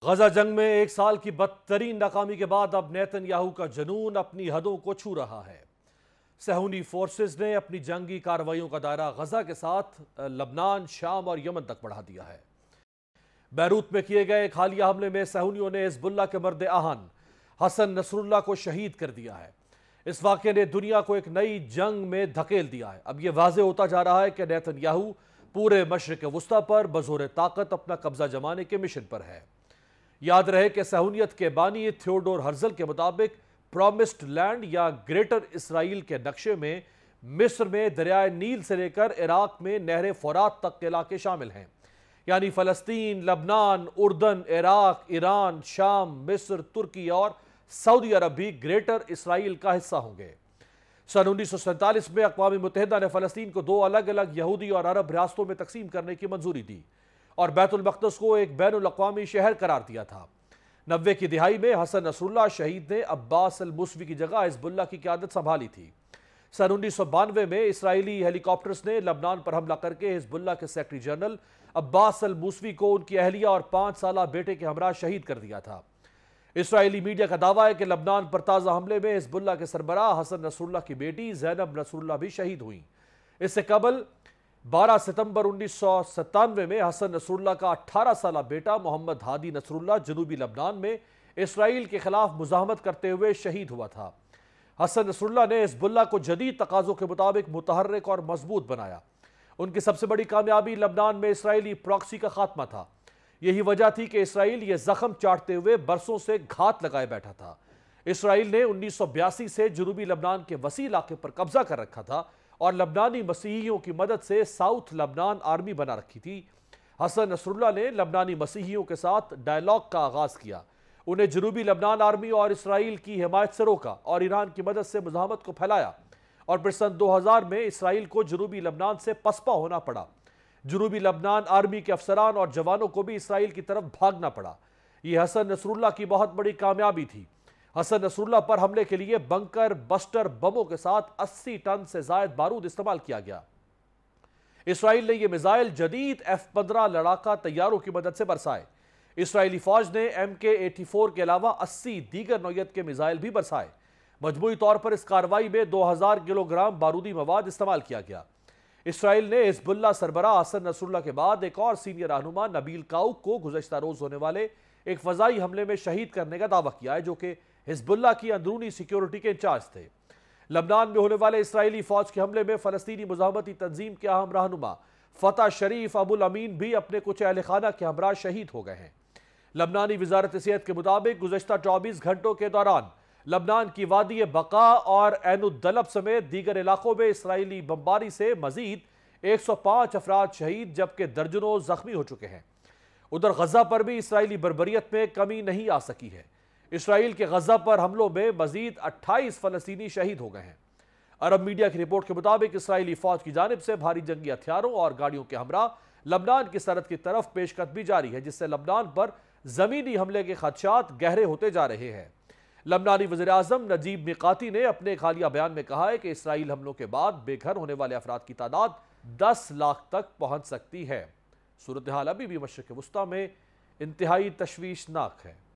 غزہ جنگ میں ایک سال کی بدترین ناکامی کے بعد اب نیتن یاہو کا جنون اپنی حدوں کو چھو رہا ہے۔ صہیونی فورسز نے اپنی جنگی کارروائیوں کا دائرہ غزہ کے ساتھ لبنان، شام اور یمن تک بڑھا دیا ہے۔ بیروت میں کیے گئے ایک حالیہ حملے میں صہیونیوں نے حزب اللہ کے مرد آہن حسن نصر اللہ کو شہید کر دیا ہے۔ اس واقعے نے دنیا کو ایک نئی جنگ میں دھکیل دیا ہے۔ اب یہ واضح ہوتا جا رہا ہے کہ نیتن یاہو پورے مشرق وسطیٰ پر بزور طاقت اپنا قبضہ جمانے کے مشن پر ہے۔ یاد رہے کہ صہیونیت کے بانی تھیوڈور ہرزل کے مطابق پرومسڈ لینڈ یا گریٹر اسرائیل کے نقشے میں مصر میں دریائے نیل سے لے کر عراق میں نہر فرات تک کے علاقے شامل ہیں، یعنی فلسطین، لبنان، اردن، عراق، ایران، شام، مصر، ترکی اور سعودی عرب بھی گریٹر اسرائیل کا حصہ ہوں گے۔ سن 1947 میں اقوام متحدہ نے فلسطین کو دو الگ الگ یہودی اور عرب ریاستوں میں تقسیم کرنے کی منظوری دی اور بیت المقدس کو ایک بین الاقوامی شہر قرار دیا تھا۔ 90 کی دہائی میں حسن نصر اللہ شہید نے عباس الموسوی کی جگہ حزب اللہ کی قیادت سنبھالی تھی۔ سن 1992 میں اسرائیلی ہیلی کاپٹرز نے لبنان پر حملہ کر کے حزب اللہ کے سیکرٹری جنرل عباس الموسوی کو ان کی اہلیہ اور 5 سالہ بیٹے کے ہمراہ شہید کر دیا تھا۔ اسرائیلی میڈیا کا دعویٰ ہے کہ لبنان پر تازہ حملے میں حزب اللہ کے سربراہ حسن نصر اللہ کی بیٹی زینب نصر اللہ بھی شہید ہوئیں۔ اس سے قبل 12 ستمبر 1997 میں حسن نصر اللہ کا 18 سالہ بیٹا محمد ہادی نصر اللہ جنوبی لبنان میں اسرائیل کے خلاف مزاحمت کرتے ہوئے شہید ہوا تھا۔ حسن نصر اللہ نے حزب اللہ کو جدید تقاضوں کے مطابق متحرک اور مضبوط بنایا۔ ان کی سب سے بڑی کامیابی لبنان میں اسرائیلی پراکسی کا خاتمہ تھا۔ یہی وجہ تھی کہ اسرائیل یہ زخم چاٹتے ہوئے برسوں سے گھات لگائے بیٹھا تھا۔ اسرائیل نے 1982 سے جنوبی لبنان کے وسیع علاقے پر قبضہ کر رکھا تھا اور لبنانی مسیحیوں کی مدد سے ساؤتھ لبنان آرمی بنا رکھی تھی۔ حسن نصر اللہ نے لبنانی مسیحیوں کے ساتھ ڈائیلاگ کا آغاز کیا، انہیں جنوبی لبنان آرمی اور اسرائیل کی حمایت سے روکا اور ایران کی مدد سے مزاحمت کو پھیلایا، اور پھر سن 2000 میں اسرائیل کو جنوبی لبنان سے پسپا ہونا پڑا۔ جنوبی لبنان آرمی کے افسران اور جوانوں کو بھی اسرائیل کی طرف بھاگنا پڑا۔ یہ حسن نصر اللہ کی بہت بڑی کامیابی تھی۔ حسن نصر اللہ پر حملے کے لیے بنکر بسٹر بموں کے ساتھ 80 ٹن سے زائد بارود استعمال کیا گیا۔ اسرائیل نے یہ میزائل جدید F-15 لڑاکا طیاروں کی مدد سے برسائے۔ اسرائیلی فوج نے MK-84 کے علاوہ 80 دیگر نوعیت کے میزائل بھی برسائے۔ مجموعی طور پر اس کارروائی میں 2000 کلو گرام بارودی مواد استعمال کیا گیا۔ اسرائیل نے حزب اللہ سربراہ حسن نصر اللہ کے بعد ایک اور سینئر رہنما نبیل کاؤک کو گزشتہ روز ہونے والے ایک فضائی حملے میں شہید کرنے کا دعویٰ کیا ہے، جو کہ حزب اللہ کی اندرونی سیکیورٹی کے انچارج تھے۔ لبنان میں ہونے والے اسرائیلی فوج کے حملے میں فلسطینی مزاحمتی تنظیم کے اہم رہنما فتح شریف ابو الامین بھی اپنے کچھ اہل خانہ کے ہمراہ شہید ہو گئے ہیں۔ لبنانی وزارت صحت کے مطابق گزشتہ 24 گھنٹوں کے دوران لبنان کی وادی بقا اور عین الدلب سمیت دیگر علاقوں میں اسرائیلی بمباری سے مزید 105 افراد شہید جبکہ درجنوں زخمی ہو چکے ہیں۔ ادھر غزہ پر بھی اسرائیلی بربریت میں کمی نہیں آ سکی ہے۔ اسرائیل کے غزہ پر حملوں میں مزید 28 فلسطینی شہید ہو گئے ہیں۔ عرب میڈیا کی رپورٹ کے مطابق اسرائیلی فوج کی جانب سے بھاری جنگی ہتھیاروں اور گاڑیوں کے ہمراہ لبنان کی سرحد کی طرف پیش قدمی جاری ہے، جس سے لبنان پر زمینی حملے کے خدشات گہرے ہوتے جا رہے ہیں۔ لبنانی وزیر اعظم نجیب میقاتی نے اپنے ایک حالیہ بیان میں کہا ہے کہ اسرائیل حملوں کے بعد بے گھر ہونے والے افراد کی تعداد 10 لاکھ تک پہنچ سکتی ہے۔ صورتحال ابھی بھی مشرق وسطیٰ میں انتہائی تشویشناک ہے۔